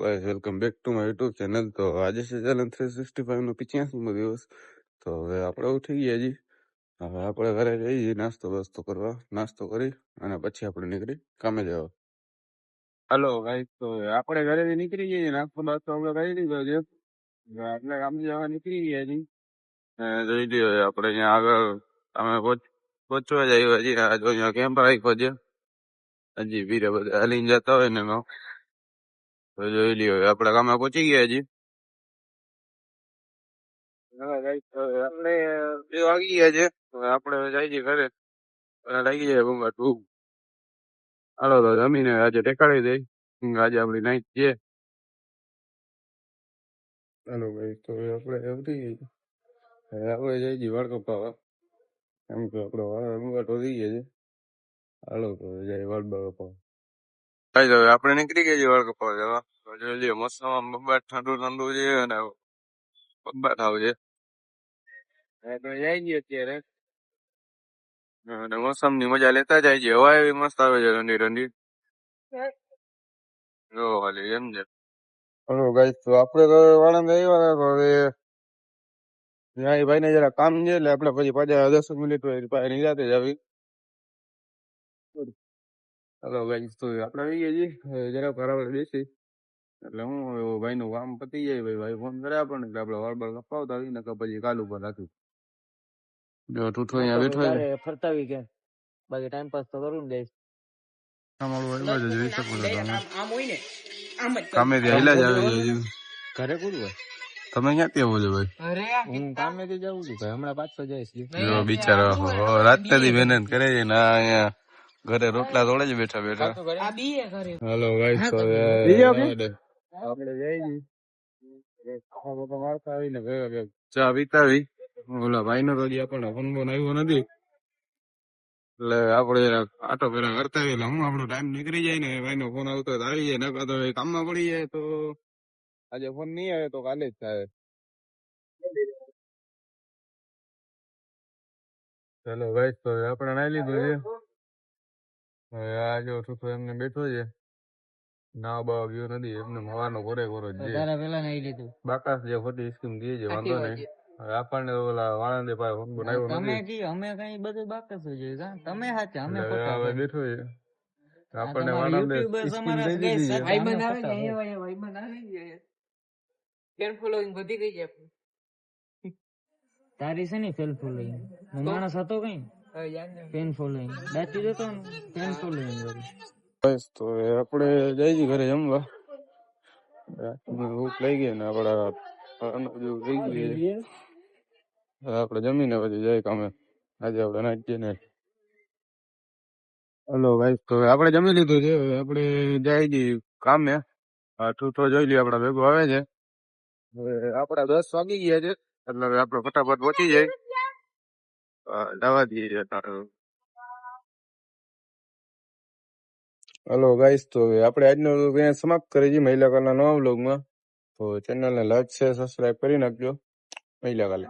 Guys welcome back to my YouTube channel. તો આજે છે ચેલેન્જ 365 નો 85મો દિવસ. તો હવે આપણે ઉઠી ગયા જી. હવે આપણે ઘરે જઈએ નાસ્તો બાસ્તો કરવા. નાસ્તો કરી અને પછી આપણે નીકળી કામે જવા. હાલો ગાઈસ, તો આપણે ઘરેથી નીકળી જઈએ. નાસ્તો બાસ્તો આપણે કરી લીધો છે. હવે આપણે કામે જવા નીકળી ગયા જી. જોઈ લ્યો આપણે અહીંયા આગળ અમે પહોંચવા જાય હજી. આ જો અહીંયા કેમ્પ રાખ્યો છે. હજી બીરે બધા હાલીને જતા હોય ને એમાં તો જોઈ લ્યો આપણે કામે પહોંચી ગયા હજી. આપણે 2 વાગી ગયા છે. હવે આપણે જાય છે ઘરે. લાગી જાય ઘૂંઘા ટુ. હાલો તો જમીને આજે ટેકાડી દઈ. આજે આપણી નાઈટ છે. હાલો ભાઈ, તો આપણે ઉઠી ગઈ. હવે આપણે જઈ છીએ વાળ કપાવા. એમ કે આપણે વાળ ઘૂંઘા તો થઈ ગયા છે. હાલો તો જાય વાળ કપાવા. હવે આપણે નીકળી ગયા છીએ વાળ કપાવા જવા. જોઈ લ્યો મસ્ત બબાટ ઠંડુ ઠંડુ છે અને બબાટ આવ છે. તો જાય છીએ અત્યારે અને મોસમ ની મજા લેતા જાય છે. હવા એવી મસ્ત આવે છે ઠંડી ઠંડી. જો ખાલી એમ છે. હલો ગાઈસ, તો આપણે તો વાળંદ આવ્યા તો હવે ત્યાં એ ભાઈને જરા કામ છે એટલે આપણે પછી પાછા 10 મિનિટ પાસે નિરાતે જ આવી. હલો ગાઈસ, તો આપણે આવી ગયા છીએ. જરા બરાબર બેસી એટલે હું ભાઈ નું કામ પતી જાય. ભાઈ ફોન કરે આપણને એટલે આપણે વાળ બાળ કપાવતા આવીને પછી કાલ ઉપર રાખી. જો ઠૂઠો અહીંયા બેઠો છે. ફરતાવી કે બાકી ટાઈમ પાસ તો કરું ને કામેથી હાલ્યા જ આવે છે. ઘરે કુડ હોય. તમે ક્યાંથી આવો છો ભાઈ? હું કામેથી જાઉં છું ભાઈ, હમણાં પાછો જઈશ. જો બિચારા રાતથી મહેનત કરે છે ને અહીંયા ઘરે રોટલા તોડે જ બેઠા બેઠા. હાલો ગાઈસ, આપણે જઈ મારતા આવીને ચા પીતાવી. ઓલા ભાઈ નો તો આપણને ફોન બોન આવ્યો નથી એટલે આપણે આટો ફેરા કરતા આવીએ. એટલે હું આપણો ટાઈમ નીકળી જાય ને ભાઈ નો ફોન આવતો હોય તો આવી જાય. નકા તો કામમાં પડી જાય તો આજે ફોન નહીં આવે તો કાલે જ થાય. ચલો ગાઈસ, તો આપણે નાઈ લીધું છે. હવે આ જો ઠૂઠો એમને બેઠો છે. ના બાવા ગયો નથી. એમને હવાનો કોરે કોરો જ છે. પેલા નાઈ લીધું બાકાસ જે ખોટી સ્કીમ દે છે વાંધો નહીં. હવે આપણને ઓલા વાળંદે પાસે ફોન બનાવ્યો નથી. અમે કઈ બધું બાકસ હોય છે. તમે સાચા, અમે હવે બેઠો છે. આપણને વાળંદે સ્કીમ દઈ દીધી છે. વધી ગઈ છે. તારી છે ને સેલ્ફ ફોલોઈંગ માણસ હતો કઈ પેન ફોલોઈંગ દાચી જતો ને પેન ફોલોઈંગ. બસ તો આપણે જઈએ ઘરે જમવા. ભૂખ લઈ ગઈ ને આપડા થઈ ગઈ. આપણે જમીને પછી જાય કામે. આજે આપણે નાઈટ છે ને. હલો ગાઈસ, તો આપણે જમી લીધું છે. હવે આપણે જાય છીએ કામે. આ ઠૂઠો જોઈ લઈએ આપડા ભેગો આવે છે. હવે આપડા 10 વાગી ગયા છે એટલે હવે આપણે ફટાફટ પહોંચી જાય. જવા દઈએ. હલો ગાઈસ, તો આપણે આજનો વ્લોગ સમાપ્ત કરી છીએ મહિલા કાલના નવા વ્લોગમાં. તો ચેનલને લાઈક શેર સબસ્ક્રાઇબ કરી નાખજો. મહિલા કાલે.